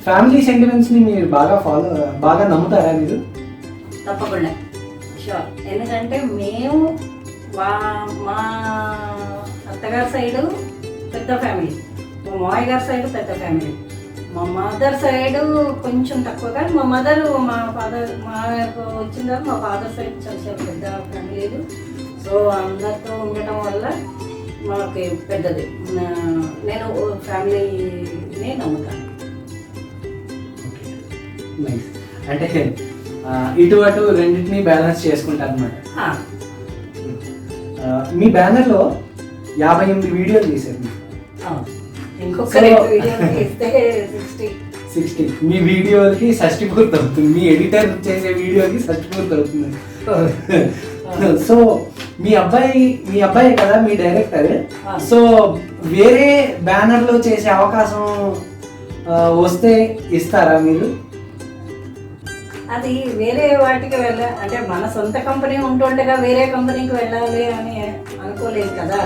Family సెంటిమెంట్స్ని మీరు బాగా నమ్ముతారా మీరు? తప్పకుండా, షూర్. ఎందుకంటే మేము మా అత్తగారి సైడు పెద్ద ఫ్యామిలీ, మా మామయ్య గారి సైడు పెద్ద ఫ్యామిలీ, మా మదర్ సైడు కొంచెం తక్కువ. కానీ మా మదర్ మా వచ్చిన తర్వాత మా ఫాదర్ సైడ్ చాలా పెద్ద ఫ్యామిలీలు. సో అందరితో ఉండటం వల్ల మాకు పెద్దది. నేను ఫ్యామిలీనే నమ్ముతాను. అంటే ఇటు అటు రెండింటినీ బ్యాలెన్స్ చేసుకుంటారు అనమాట. మీ బ్యానర్లో 58 వీడియోలు తీశారు. ఇంకొక వీడియో తీస్తే 60. మీ వీడియోకి షష్టి పూర్తి అవుతుంది, మీ ఎడిటర్ చేసే వీడియోకి షష్టి పూర్తి అవుతుంది. సో మీ అబ్బాయి కదా మీ డైరెక్టర్. సో వేరే బ్యానర్లో చేసే అవకాశం వస్తే ఇస్తారా మీరు? అది వేరే వాటికి అంటే మన సొంత కంపెనీ ఉంటుండగా వేరే కంపెనీకి వెళ్ళాలి అని అనుకోలేదు కదా.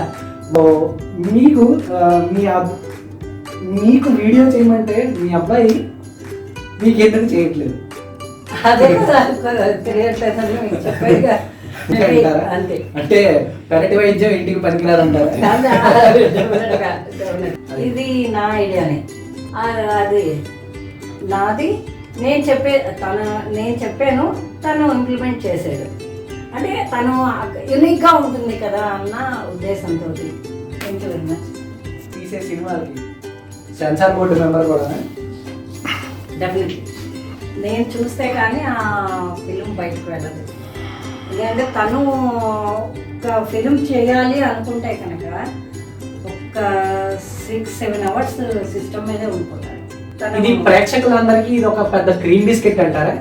మీకు వీడియో చేయమంటే మీ అబ్బాయి మీకు ఎందుకు చేయట్లేదు? అదే తెలియట్లేదని మీకు చెప్పేదిగా. అంతే. అంటే పెరటి వైద్యం ఇంటికి పనికిరాదంటారా? ఇది నా ఐడియానే, అది నాది. నేను చెప్పాను, తను ఇంప్లిమెంట్ చేసాడు. అంటే తను యూనిక్గా ఉంటుంది కదా అన్న ఉద్దేశంతో. Thank you very much. తీసే సినిమాలకి సెన్సార్ బోర్డు మెంబర్ కూడా డెఫినెట్లీ నేను చూస్తే కానీ ఆ ఫిలిం బయటకు వెళ్ళదు. ఎందుకంటే తను ఒక ఫిలిం చేయాలి అనుకుంటే కనుక ఒక 6-7 అవర్స్ సిస్టమ్ మీదే ఉండిపోతాడు. ఇది ప్రేక్షకులందరికీ ఇది ఒక పెద్ద గ్రీన్ బిస్కెట్ అంటారా?